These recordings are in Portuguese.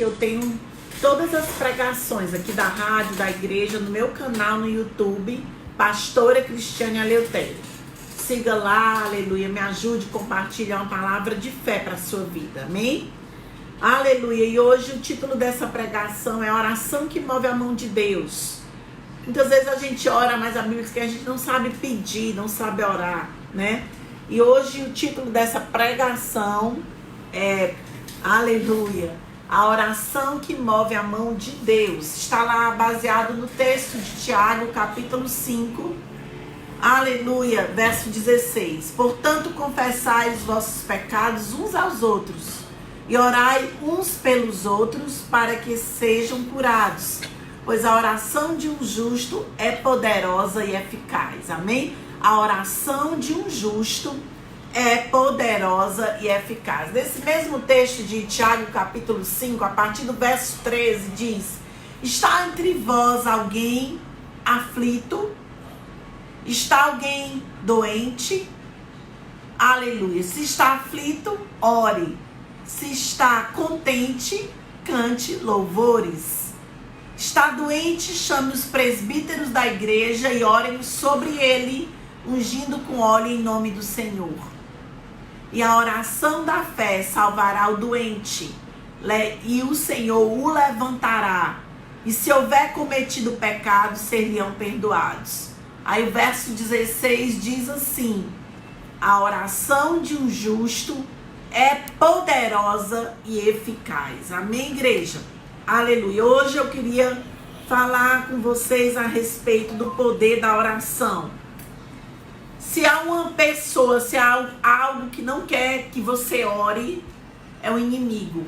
que eu tenho todas as pregações aqui da rádio, da igreja, no meu canal no YouTube, Pastora Cristiane Eleutério. Siga lá, aleluia, me ajude a compartilhar uma palavra de fé para a sua vida, amém? Aleluia, e hoje o título dessa pregação é a oração que move a mão de Deus. Muitas vezes a gente ora, mas a Bíblia diz que a gente não sabe pedir, não sabe orar, né? E hoje o título dessa pregação é, aleluia, a oração que move a mão de Deus. Está lá baseado no texto de Tiago, capítulo 5, aleluia, verso 16. Portanto, confessai os vossos pecados uns aos outros e orai uns pelos outros para que sejam curados, pois a oração de um justo é poderosa e eficaz. Amém? A oração de um justo é poderosa e eficaz. Nesse mesmo texto de Tiago, capítulo 5, a partir do verso 13, diz: está entre vós alguém aflito? Está alguém doente? Aleluia. Se está aflito, ore. Se está contente, cante louvores. Está doente, chame os presbíteros da igreja e orem sobre ele, ungindo com óleo em nome do Senhor. E a oração da fé salvará o doente, e o Senhor o levantará. E se houver cometido pecado, seriam perdoados. Aí o verso 16 diz assim: a oração de um justo é poderosa e eficaz. Amém, igreja? Aleluia. Hoje eu queria falar com vocês a respeito do poder da oração. Se há uma pessoa, se há algo que não quer que você ore, é o inimigo.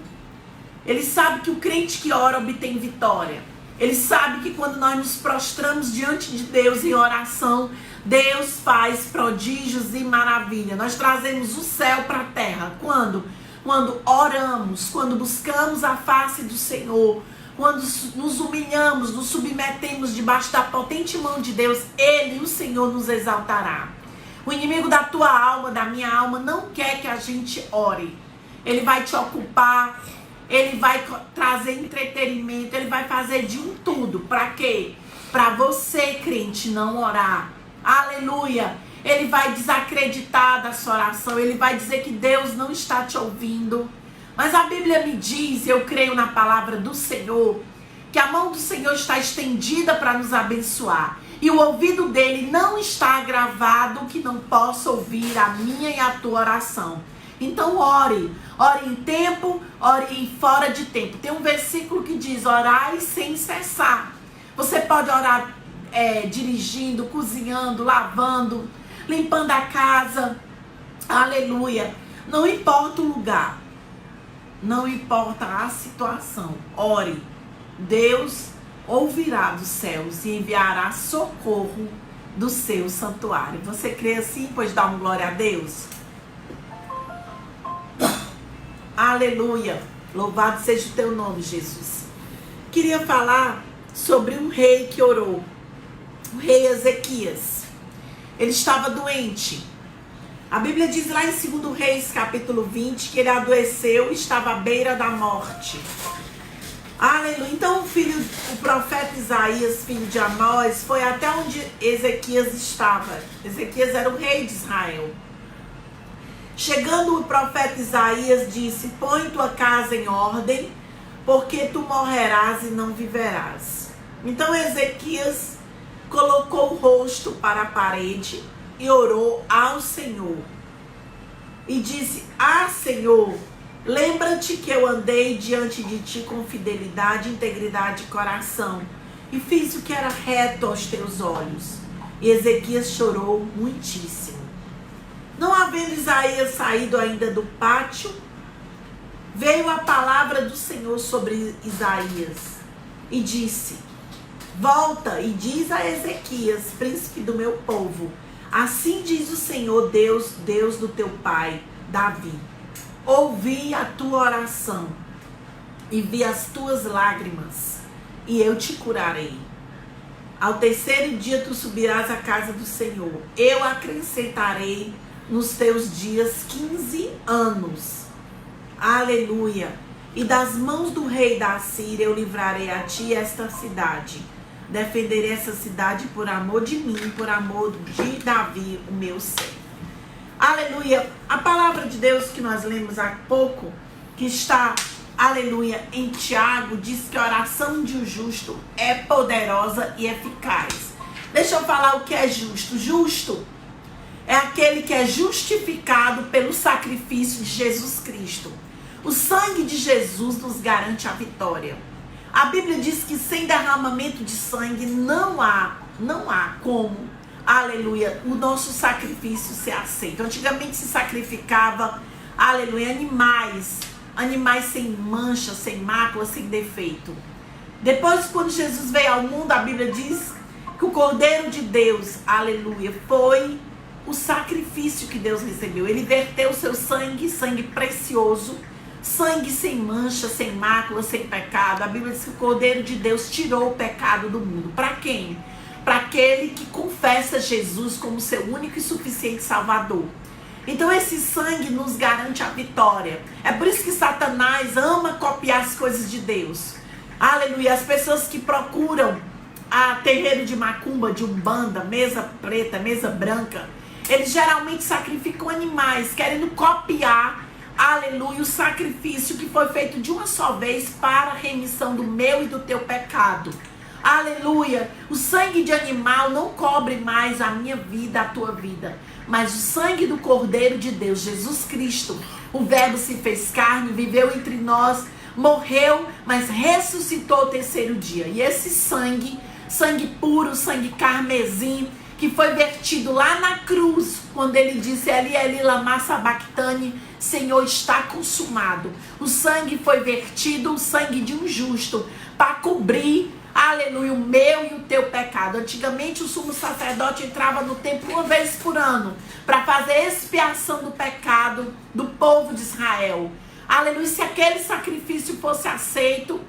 Ele sabe que o crente que ora obtém vitória. Ele sabe que quando nós nos prostramos diante de Deus em oração, Deus faz prodígios e maravilha. Nós trazemos o céu para a terra. Quando? Quando oramos, quando buscamos a face do Senhor, quando nos humilhamos, nos submetemos debaixo da potente mão de Deus, Ele, o Senhor, nos exaltará. O inimigo da tua alma, da minha alma, não quer que a gente ore. Ele vai te ocupar, ele vai trazer entretenimento, ele vai fazer de um tudo. Para quê? Para você, crente, não orar. Aleluia! Ele vai desacreditar da sua oração, ele vai dizer que Deus não está te ouvindo. Mas a Bíblia me diz, eu creio na palavra do Senhor, que a mão do Senhor está estendida para nos abençoar. E o ouvido dele não está gravado que não possa ouvir a minha e a tua oração. Então ore. Ore em tempo, ore em fora de tempo. Tem um versículo que diz: orai sem cessar. Você pode orar dirigindo, cozinhando, lavando, limpando a casa. Aleluia. Não importa o lugar. Não importa a situação. Ore. Deus ouvirá dos céus e enviará socorro do seu santuário. Você crê assim? Pois dá uma glória a Deus. Aleluia. Louvado seja o teu nome, Jesus. Queria falar sobre um rei que orou. O rei Ezequias. Ele estava doente. A Bíblia diz lá em 2 Reis, capítulo 20, que ele adoeceu e estava à beira da morte. Aleluia. Então o profeta Isaías, filho de Amós, foi até onde Ezequias estava. Ezequias era o rei de Israel. Chegando o profeta Isaías, disse: põe tua casa em ordem, porque tu morrerás e não viverás. Então Ezequias colocou o rosto para a parede e orou ao Senhor. E disse: ah, Senhor, lembra-te que eu andei diante de ti com fidelidade, integridade de coração, e fiz o que era reto aos teus olhos. E Ezequias chorou muitíssimo. Não havendo Isaías saído ainda do pátio, veio a palavra do Senhor sobre Isaías e disse: volta e diz a Ezequias, príncipe do meu povo, assim diz o Senhor Deus, Deus do teu pai, Davi: ouvi a tua oração e vi as tuas lágrimas, e eu te curarei. Ao terceiro dia tu subirás à casa do Senhor. Eu acrescentarei nos teus dias 15 anos. Aleluia. E das mãos do rei da Assíria eu livrarei a ti esta cidade. Defenderei essa cidade por amor de mim, por amor de Davi, o meu servo. Aleluia. A palavra de Deus que nós lemos há pouco, que está, aleluia, em Tiago, diz que a oração de um justo é poderosa e eficaz. Deixa eu falar o que é justo. Justo é aquele que é justificado pelo sacrifício de Jesus Cristo. O sangue de Jesus nos garante a vitória. A Bíblia diz que sem derramamento de sangue não há como, aleluia, o nosso sacrifício ser aceito. Antigamente se sacrificava, aleluia, animais sem mancha, sem mácula, sem defeito. Depois, quando Jesus veio ao mundo, a Bíblia diz que o Cordeiro de Deus, aleluia, foi o sacrifício que Deus recebeu. Ele verteu o seu sangue, sangue precioso, sangue sem mancha, sem mácula, sem pecado. A Bíblia diz que o Cordeiro de Deus tirou o pecado do mundo. Para quem? Para aquele que confessa Jesus como seu único e suficiente Salvador. Então esse sangue nos garante a vitória. É por isso que Satanás ama copiar as coisas de Deus. Aleluia. As pessoas que procuram a terreiro de macumba, de umbanda, mesa preta, mesa branca, eles geralmente sacrificam animais, querendo copiar, aleluia, o sacrifício que foi feito de uma só vez para a remissão do meu e do teu pecado. Aleluia. O sangue de animal não cobre mais a minha vida, a tua vida. Mas o sangue do Cordeiro de Deus, Jesus Cristo, o Verbo se fez carne, viveu entre nós, morreu, mas ressuscitou ao terceiro dia. E esse sangue, sangue puro, sangue carmesim, que foi vertido lá na cruz, quando ele disse, Eli, Eli, lama sabachthani, Senhor, está consumado. O sangue foi vertido, o sangue de um justo, para cobrir, aleluia, o meu e o teu pecado. Antigamente o sumo sacerdote entrava no templo uma vez por ano, para fazer expiação do pecado do povo de Israel. Aleluia, se aquele sacrifício fosse aceito,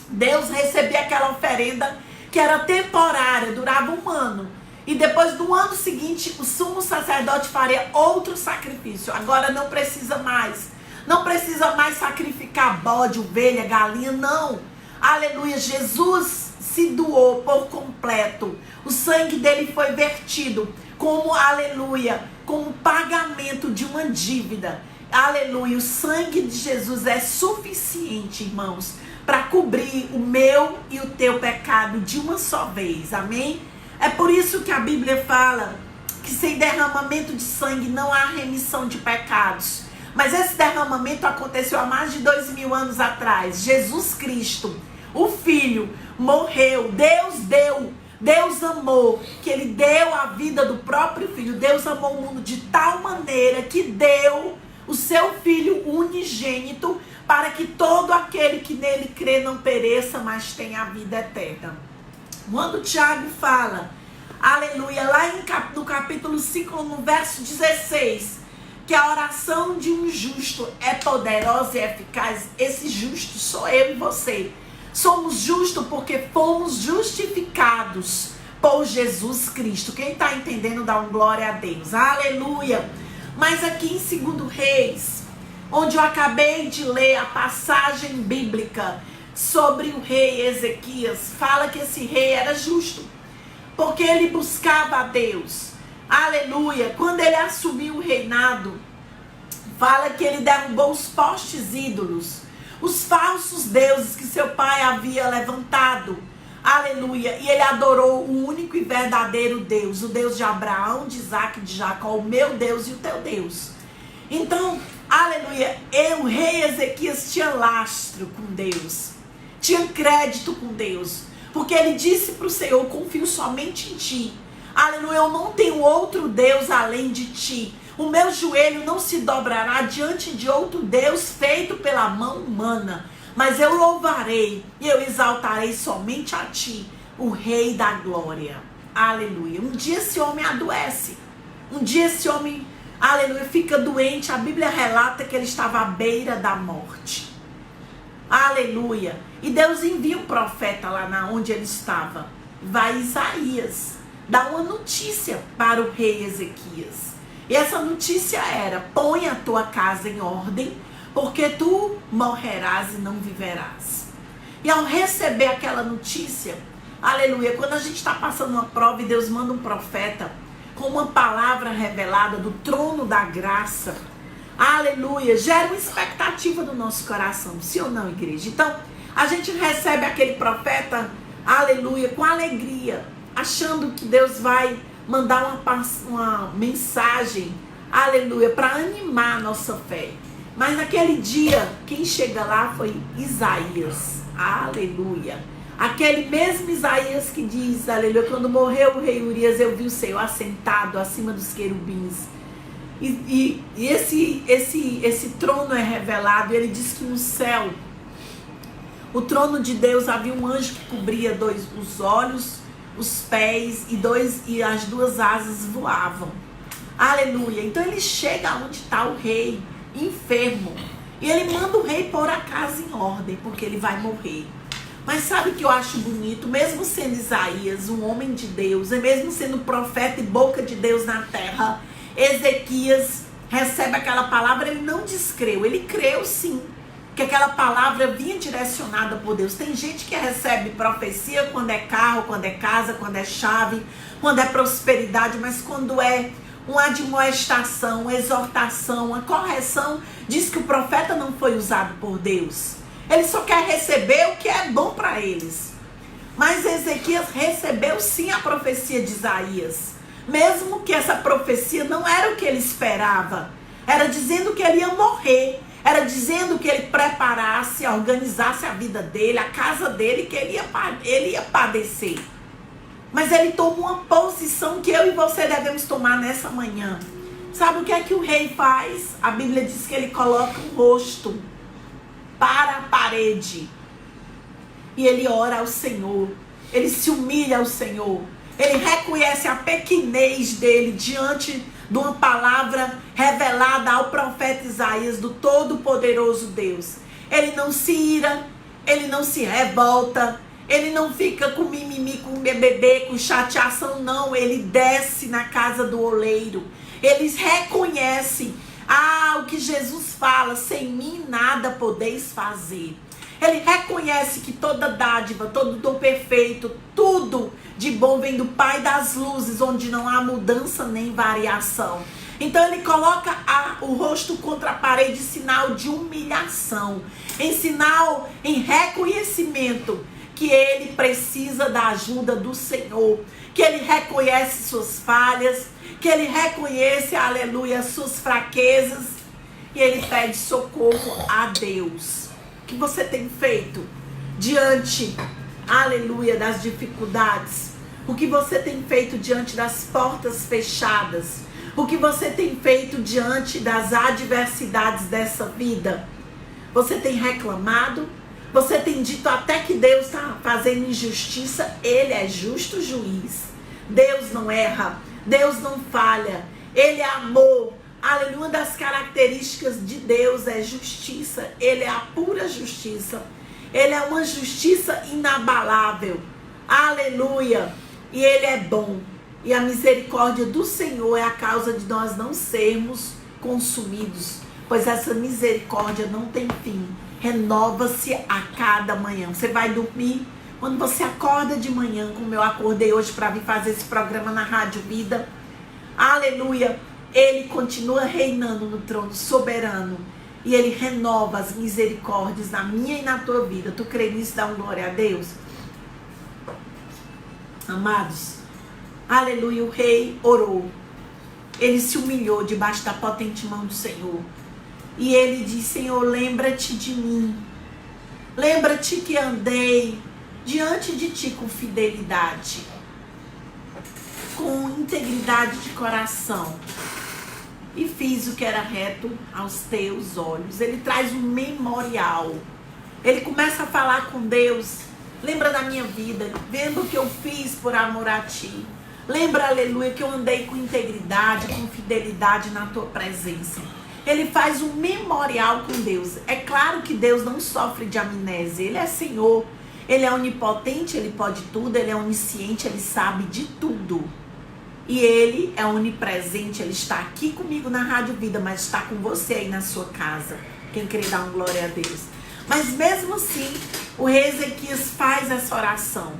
Deus recebia aquela oferenda que era temporária, durava um ano. E depois do ano seguinte, o sumo sacerdote faria outro sacrifício. Agora não precisa mais. Não precisa mais sacrificar bode, ovelha, galinha, não. Aleluia, Jesus se doou por completo. O sangue dele foi vertido como, aleluia, como pagamento de uma dívida. Aleluia, o sangue de Jesus é suficiente, irmãos, para cobrir o meu e o teu pecado de uma só vez. Amém? É por isso que a Bíblia fala que sem derramamento de sangue não há remissão de pecados. Mas esse derramamento aconteceu há mais de 2000 anos atrás. Jesus Cristo, o Filho, morreu. Deus amou, que ele deu a vida do próprio Filho. Deus amou o mundo de tal maneira que deu o seu Filho unigênito para que todo aquele que nele crê não pereça, mas tenha a vida eterna. Quando Tiago fala, aleluia, lá no capítulo 5, no verso 16, que a oração de um justo é poderosa e eficaz, esse justo sou eu e você. Somos justos porque fomos justificados por Jesus Cristo. Quem está entendendo, dá um glória a Deus. Aleluia. Mas aqui em 2 Reis, onde eu acabei de ler a passagem bíblica sobre o rei Ezequias, fala que esse rei era justo, porque ele buscava a Deus. Aleluia. Quando ele assumiu o reinado, fala que ele derrubou os postes ídolos, os falsos deuses que seu pai havia levantado. Aleluia. E ele adorou o único e verdadeiro Deus, o Deus de Abraão, de Isaac e de Jacó, o meu Deus e o teu Deus. Então, aleluia, o rei Ezequias tinha lastro com Deus, tinha crédito com Deus, porque ele disse para o Senhor, confio somente em ti. Aleluia, eu não tenho outro Deus além de ti. O meu joelho não se dobrará diante de outro Deus feito pela mão humana. Mas eu louvarei e eu exaltarei somente a ti, o Rei da Glória. Aleluia. Um dia esse homem adoece. Um dia esse homem, aleluia, fica doente. A Bíblia relata que ele estava à beira da morte. Aleluia. E Deus envia um profeta lá onde ele estava. Vai Isaías, dá uma notícia para o rei Ezequias. E essa notícia era: põe a tua casa em ordem, porque tu morrerás e não viverás. E ao receber aquela notícia, aleluia, quando a gente está passando uma prova e Deus manda um profeta com uma palavra revelada do trono da graça, aleluia, gera uma expectativa no nosso coração, sim ou não, igreja? Então, a gente recebe aquele profeta, aleluia, com alegria, achando que Deus vai mandar uma mensagem, aleluia, para animar a nossa fé. Mas naquele dia, quem chega lá foi Isaías, aleluia. Aquele mesmo Isaías que diz, aleluia, quando morreu o rei Urias, eu vi o Senhor assentado acima dos querubins. E esse trono é revelado, e ele diz que no céu, o trono de Deus, havia um anjo que cobria os olhos, os pés, e as duas asas voavam. Aleluia. Então ele chega onde está o rei, enfermo, e ele manda o rei pôr a casa em ordem, porque ele vai morrer. Mas sabe o que eu acho bonito? Mesmo sendo Isaías um homem de Deus, e mesmo sendo profeta e boca de Deus na terra, Ezequias recebe aquela palavra, ele não descreu, ele creu sim, que aquela palavra vinha direcionada por Deus. Tem gente que recebe profecia quando é carro, quando é casa, quando é chave, quando é prosperidade, mas quando é uma admoestação, uma exortação, uma correção, diz que o profeta não foi usado por Deus. Ele só quer receber o que é bom para eles. Mas Ezequias recebeu sim a profecia de Isaías, mesmo que essa profecia não era o que ele esperava. Era dizendo que ele ia morrer, era dizendo que ele preparasse, organizasse a vida dele, a casa dele, que ele ia padecer. Mas ele tomou uma posição que eu e você devemos tomar nessa manhã. Sabe o que é que o rei faz? A Bíblia diz que ele coloca o rosto para a parede. E ele ora ao Senhor. Ele se humilha ao Senhor. Ele reconhece a pequenez dele diante de uma palavra revelada ao profeta Isaías, do Todo-Poderoso Deus. Ele não se ira, ele não se revolta, ele não fica com mimimi, com bebê, com chateação, não. Ele desce na casa do oleiro. Ele reconhece o que Jesus fala: sem mim nada podeis fazer. Ele reconhece que toda dádiva, todo dom perfeito, tudo de bom vem do Pai das luzes, onde não há mudança nem variação. Então ele coloca o rosto contra a parede, sinal de humilhação, em reconhecimento que ele precisa da ajuda do Senhor, que ele reconhece suas falhas, que ele reconhece, aleluia, suas fraquezas, e ele pede socorro a Deus. O que você tem feito diante, aleluia, das dificuldades? O que você tem feito diante das portas fechadas? O que você tem feito diante das adversidades dessa vida? Você tem reclamado? Você tem dito até que Deus está fazendo injustiça? Ele é justo juiz. Deus não erra. Deus não falha. Ele é amor. Aleluia. Uma das características de Deus é justiça. Ele é a pura justiça. Ele é uma justiça inabalável. Aleluia. E ele é bom. E a misericórdia do Senhor é a causa de nós não sermos consumidos, pois essa misericórdia não tem fim. Renova-se a cada manhã. Você vai dormir, quando você acorda de manhã, como eu acordei hoje para vir fazer esse programa na Rádio Vida, aleluia, ele continua reinando no trono soberano, e ele renova as misericórdias na minha e na tua vida. Tu crê nisso? Dá um glória a Deus. Amados, aleluia, o rei orou, ele se humilhou debaixo da potente mão do Senhor, e ele disse: Senhor, lembra-te de mim, lembra-te que andei diante de ti com fidelidade, com integridade de coração, e fiz o que era reto aos teus olhos. Ele traz um memorial, ele começa a falar com Deus: lembra da minha vida, vendo o que eu fiz por amor a ti. Lembra, aleluia, que eu andei com integridade, com fidelidade na tua presença. Ele faz um memorial com Deus. É claro que Deus não sofre de amnésia. Ele é Senhor, ele é onipotente, ele pode tudo, ele é onisciente, ele sabe de tudo. E ele é onipresente, ele está aqui comigo na Rádio Vida, mas está com você aí na sua casa. Quem crê dá um glória a Deus. Mas mesmo assim, o rei Ezequias faz essa oração.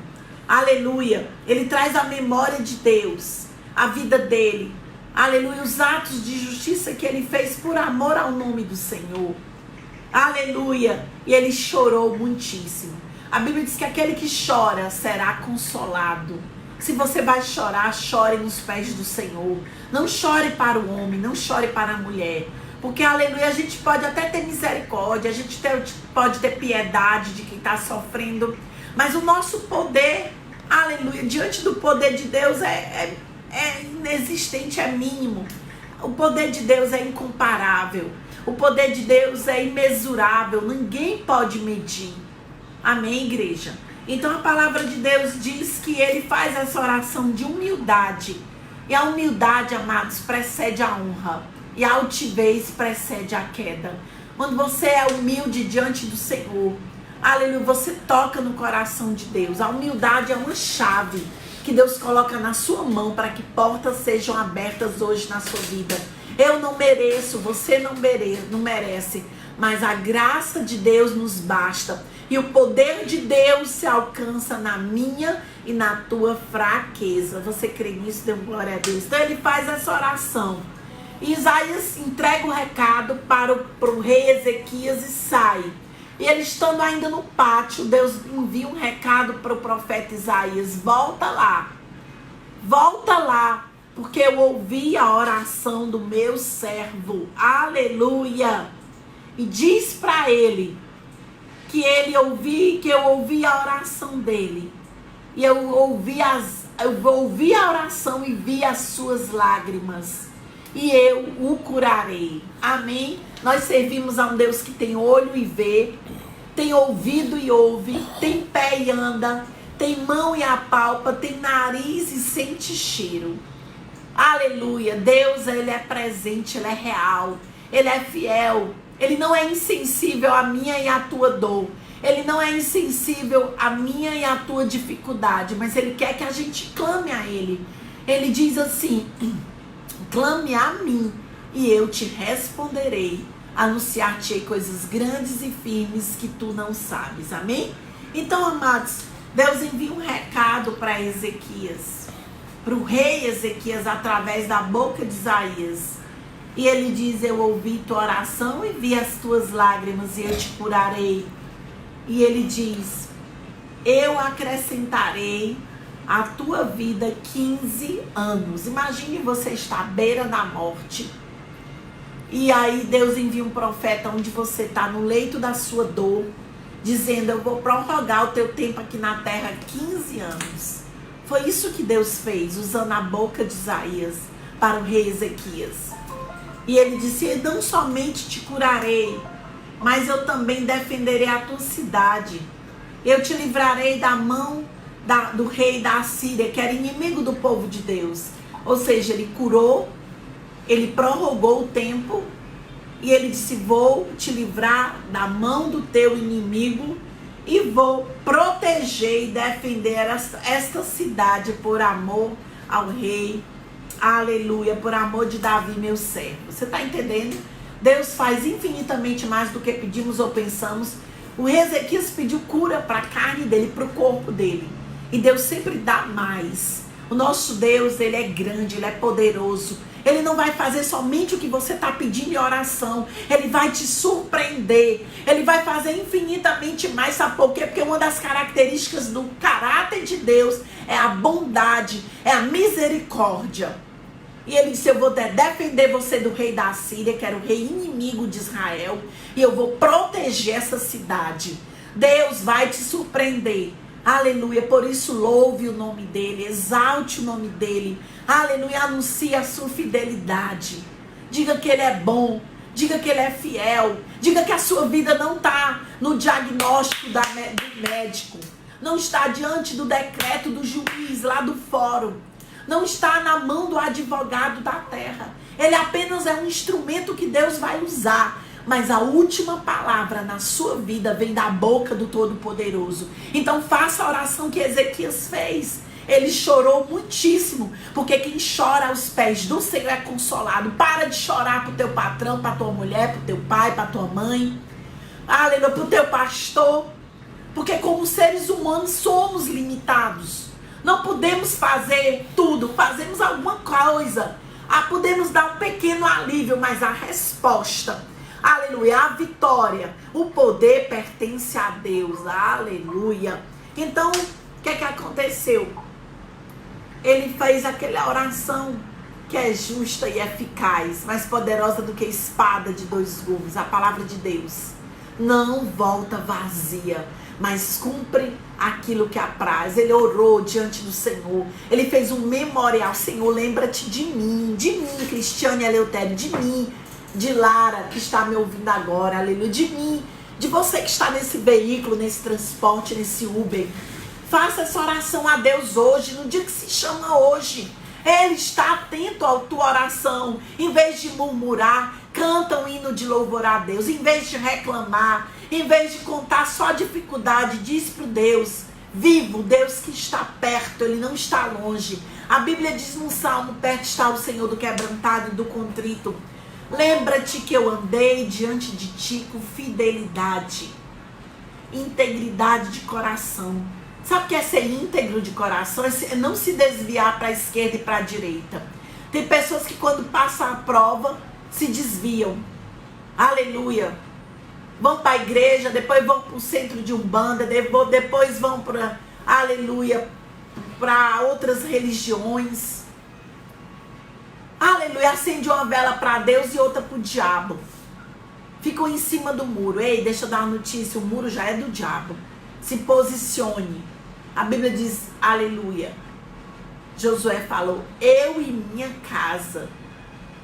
Aleluia. Ele traz a memória de Deus, a vida dele. Aleluia. Os atos de justiça que ele fez por amor ao nome do Senhor. Aleluia. E ele chorou muitíssimo. A Bíblia diz que aquele que chora será consolado. Se você vai chorar, chore nos pés do Senhor. Não chore para o homem, não chore para a mulher. Porque, aleluia, a gente pode até ter misericórdia, a gente pode ter piedade de quem está sofrendo. Mas o nosso poder, aleluia, diante do poder de Deus é inexistente, é mínimo. O poder de Deus é incomparável. O poder de Deus é imensurável. Ninguém pode medir. Amém, igreja? Então a palavra de Deus diz que ele faz essa oração de humildade. E a humildade, amados, precede a honra. E a altivez precede a queda. Quando você é humilde diante do Senhor, aleluia, você toca no coração de Deus. A humildade é uma chave que Deus coloca na sua mão para que portas sejam abertas hoje na sua vida. Eu não mereço, você não merece, mas a graça de Deus nos basta. E o poder de Deus se alcança na minha e na tua fraqueza. Você crê nisso? Dê glória a Deus. Então ele faz essa oração. E Isaías entrega o recado para o rei Ezequias e sai. E eles estando ainda no pátio, Deus envia um recado para o profeta Isaías. Volta lá, porque eu ouvi a oração do meu servo. Aleluia. E diz para ele que eu ouvi a oração dele. E eu ouvi a oração e vi as suas lágrimas. E eu o curarei. Amém? Nós servimos a um Deus que tem olho e vê, tem ouvido e ouve, tem pé e anda, tem mão e apalpa, tem nariz e sente cheiro. Aleluia. Deus, ele é presente, ele é real, ele é fiel. Ele não é insensível à minha e à tua dor. Ele não é insensível à minha e à tua dificuldade, mas ele quer que a gente clame a ele. Ele diz assim: clame a mim e eu te responderei. Anunciar-te-ei coisas grandes e firmes que tu não sabes. Amém? Então, amados, Deus envia um recado para Ezequias, para o rei Ezequias, através da boca de Isaías. E ele diz: eu ouvi tua oração e vi as tuas lágrimas e eu te curarei. E ele diz: eu acrescentarei a tua vida 15 anos. Imagine você estar à beira da morte. E aí Deus envia um profeta onde você está, no leito da sua dor, dizendo: eu vou prorrogar o teu tempo aqui na terra 15 anos. Foi isso que Deus fez, usando a boca de Isaías para o rei Ezequias. E ele disse: não somente te curarei, mas eu também defenderei a tua cidade. Eu te livrarei da mão do rei da Assíria, que era inimigo do povo de Deus. Ou seja, ele curou, ele prorrogou o tempo, e ele disse: vou te livrar da mão do teu inimigo e vou proteger e defender esta cidade por amor ao rei. Aleluia, por amor de Davi, meu servo. Você está entendendo? Deus faz infinitamente mais do que pedimos ou pensamos. O rei Ezequias pediu cura para a carne dele, para o corpo dele. E Deus sempre dá mais. O nosso Deus, ele é grande, ele é poderoso. Ele não vai fazer somente o que você está pedindo em oração. Ele vai te surpreender. Ele vai fazer infinitamente mais. Sabe por quê? Porque uma das características do caráter de Deus é a bondade, é a misericórdia. E ele disse: eu vou defender você do rei da Assíria, que era o rei inimigo de Israel, e eu vou proteger essa cidade. Deus vai te surpreender. Aleluia. Por isso louve o nome dele, exalte o nome dele. Aleluia. Anuncie a sua fidelidade. Diga que ele é bom, diga que ele é fiel, diga que a sua vida não está no diagnóstico do médico, não está diante do decreto do juiz lá do fórum, não está na mão do advogado da terra. Ele apenas é um instrumento que Deus vai usar. Mas a última palavra na sua vida vem da boca do Todo-Poderoso. Então faça a oração que Ezequias fez. Ele chorou muitíssimo, porque quem chora aos pés do Senhor é consolado. Para de chorar pro teu patrão, pra tua mulher, pro teu pai, pra tua mãe. Aleluia, pro teu pastor. Porque como seres humanos somos limitados. Não podemos fazer tudo, fazemos alguma coisa. Podemos dar um pequeno alívio, mas a resposta, aleluia, a vitória, o poder pertence a Deus, aleluia. Então, o que aconteceu? Ele fez aquela oração que é justa e eficaz, mais poderosa do que espada de dois gumes, a palavra de Deus. Não volta vazia, mas cumpre aquilo que apraz. Ele orou diante do Senhor. Ele fez um memorial. Senhor, lembra-te de mim, Cristiane Eleutério, de mim, de Lara, que está me ouvindo agora, aleluia, de mim, de você que está nesse veículo, nesse transporte, nesse Uber. Faça essa oração a Deus hoje, no dia que se chama hoje. Ele está atento à tua oração. Em vez de murmurar, canta um hino de louvor a Deus. Em vez de reclamar, em vez de contar só a dificuldade, diz para o Deus vivo, Deus que está perto, Ele não está longe. A Bíblia diz num salmo: perto está o Senhor do quebrantado e do contrito. Lembra-te que eu andei diante de ti com fidelidade, integridade de coração. Sabe o que é ser íntegro de coração? É não se desviar para a esquerda e para a direita. Tem pessoas que quando passam a prova se desviam. Aleluia. Vão para a igreja, depois vão para o centro de Umbanda, depois vão para, aleluia, para outras religiões. Aleluia. Acende uma vela para Deus e outra para o diabo. Ficam em cima do muro. Ei, deixa eu dar uma notícia, o muro já é do diabo. Se posicione. A Bíblia diz, aleluia. Josué falou: eu e minha casa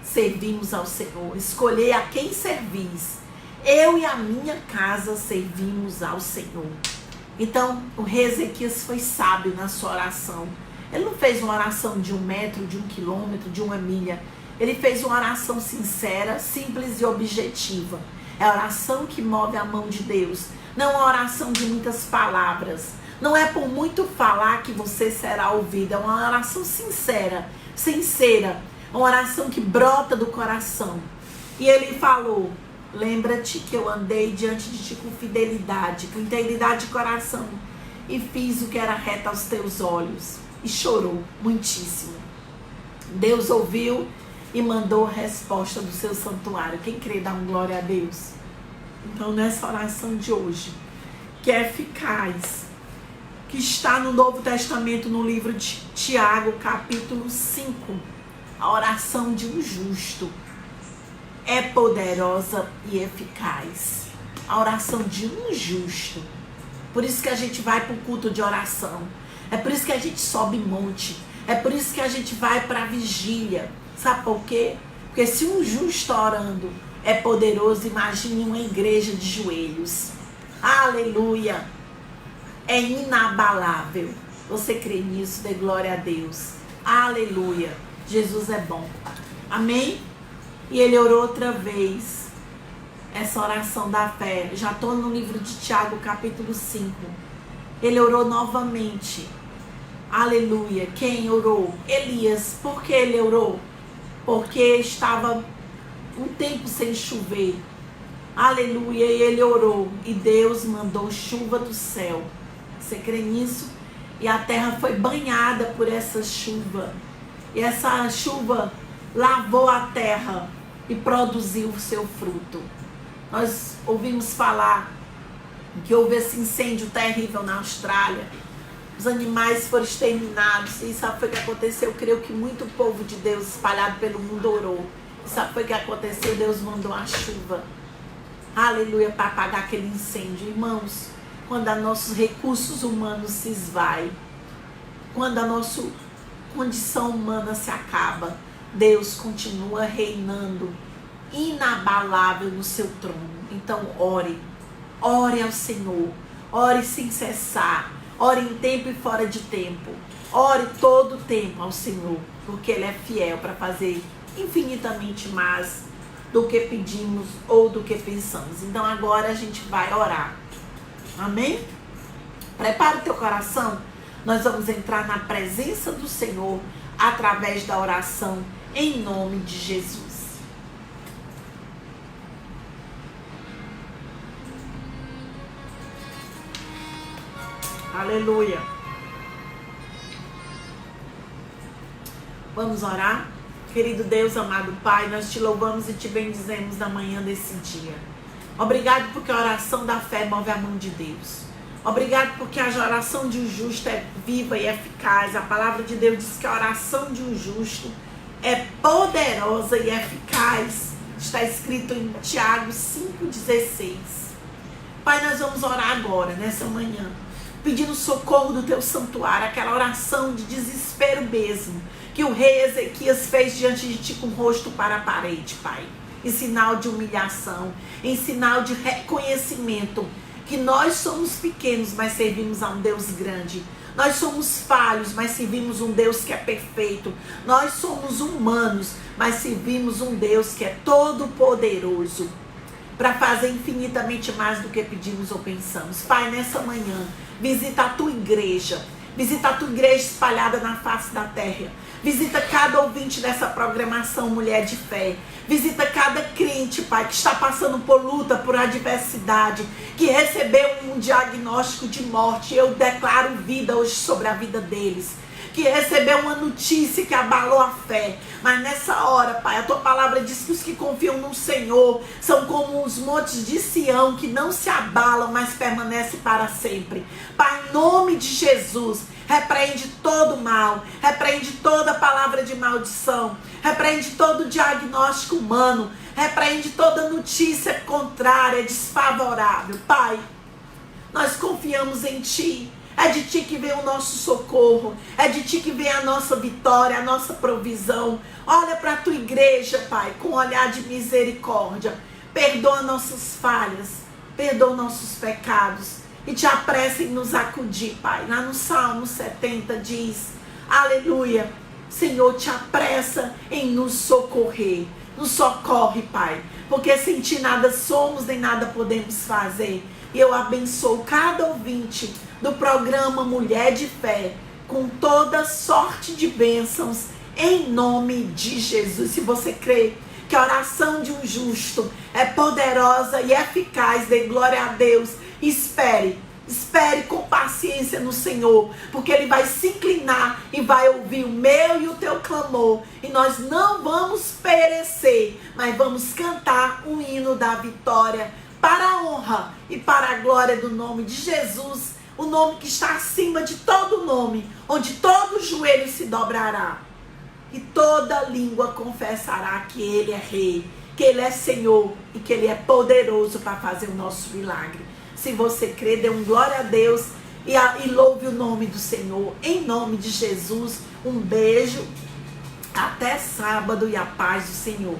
servimos ao Senhor. Escolhei a quem servis. Eu e a minha casa servimos ao Senhor. Então, o rei Ezequias foi sábio na sua oração. Ele não fez uma oração de 1 metro, de 1 quilômetro, de 1 milha. Ele fez uma oração sincera, simples e objetiva. É a oração que move a mão de Deus. Não é uma oração de muitas palavras. Não é por muito falar que você será ouvido. É uma oração sincera. Uma oração que brota do coração. E ele falou: lembra-te que eu andei diante de ti com fidelidade, com integridade de coração, e fiz o que era reto aos teus olhos. E chorou muitíssimo. Deus ouviu e mandou a resposta do seu santuário. Quem crê, dá glória a Deus. Então, nessa oração de hoje, que é eficaz, que está no Novo Testamento, no livro de Tiago, capítulo 5, a oração de um justo é poderosa e eficaz. A oração de um justo. Por isso que a gente vai para o culto de oração. É por isso que a gente sobe monte. É por isso que a gente vai para a vigília. Sabe por quê? Porque se um justo orando é poderoso, imagine uma igreja de joelhos. Aleluia. É inabalável. Você crê nisso? Dê glória a Deus. Aleluia. Jesus é bom. Amém? E ele orou outra vez. Essa oração da fé. Já estou no livro de Tiago, capítulo 5. Ele orou novamente. Aleluia. Quem orou? Elias. Por que ele orou? Porque estava um tempo sem chover. Aleluia. E ele orou. E Deus mandou chuva do céu. Você crê nisso? E a terra foi banhada por essa chuva. E essa chuva lavou a terra e produziu o seu fruto. Nós ouvimos falar que houve esse incêndio terrível na Austrália. Os animais foram exterminados. E sabe o que aconteceu? Eu creio que muito povo de Deus espalhado pelo mundo orou. E sabe o que aconteceu? Deus mandou a chuva. Aleluia, para apagar aquele incêndio. Irmãos, quando os nossos recursos humanos se esvaem, quando a nossa condição humana se acaba, Deus continua reinando inabalável no seu trono. Então ore ao Senhor, ore sem cessar, ore em tempo e fora de tempo, ore todo o tempo ao Senhor, porque Ele é fiel para fazer infinitamente mais do que pedimos ou do que pensamos. Então agora a gente vai orar. Amém? Prepara o teu coração. Nós vamos entrar na presença do Senhor através da oração, em nome de Jesus. Aleluia. Vamos orar? Querido Deus, amado Pai, nós te louvamos e te bendizemos na manhã desse dia. Obrigado porque a oração da fé move a mão de Deus. Obrigado porque a oração de um justo é viva e eficaz. A palavra de Deus diz que a oração de um justo é poderosa e eficaz. Está escrito em Tiago 5,16. Pai, nós vamos orar agora, nessa manhã, pedindo socorro do teu santuário, aquela oração de desespero mesmo, que o rei Ezequias fez diante de ti com o rosto para a parede, Pai. Em sinal de humilhação, em sinal de reconhecimento que nós somos pequenos, mas servimos a um Deus grande. Nós somos falhos, mas servimos um Deus que é perfeito. Nós somos humanos, mas servimos um Deus que é todo poderoso para fazer infinitamente mais do que pedimos ou pensamos. Pai, nessa manhã, visita a tua igreja espalhada na face da terra. Visita cada ouvinte dessa programação Mulher de Fé. Visita cada crente, Pai, que está passando por luta, por adversidade, que recebeu um diagnóstico de morte. Eu declaro vida hoje sobre a vida deles. Que recebeu uma notícia que abalou a fé. Mas nessa hora, Pai, a tua palavra diz que os que confiam no Senhor são como os montes de Sião, que não se abalam, mas permanecem para sempre. Pai, em nome de Jesus, repreende todo mal, repreende toda palavra de maldição, repreende todo diagnóstico humano, repreende toda notícia contrária, desfavorável. Pai, nós confiamos em Ti. É de Ti que vem o nosso socorro. É de Ti que vem a nossa vitória, a nossa provisão. Olha para a Tua igreja, Pai, com um olhar de misericórdia. Perdoa nossas falhas. Perdoa nossos pecados. E Te apressa em nos acudir, Pai. Lá no Salmo 70 diz, aleluia, Senhor, Te apressa em nos socorrer. Nos socorre, Pai. Porque sem Ti nada somos, nem nada podemos fazer. E eu abençoo cada ouvinte do programa Mulher de Fé com toda sorte de bênçãos em nome de Jesus. Se você crê que a oração de um justo é poderosa e eficaz, dê glória a Deus, espere com paciência no Senhor, porque Ele vai se inclinar e vai ouvir o meu e o teu clamor, e nós não vamos perecer, mas vamos cantar um hino da vitória para a honra e para a glória do nome de Jesus, o nome que está acima de todo nome, onde todo joelho se dobrará e toda língua confessará que Ele é Rei, que Ele é Senhor e que Ele é poderoso para fazer o nosso milagre. Se você crê, dê um glória a Deus e louve o nome do Senhor, em nome de Jesus. Um beijo, até sábado e a paz do Senhor.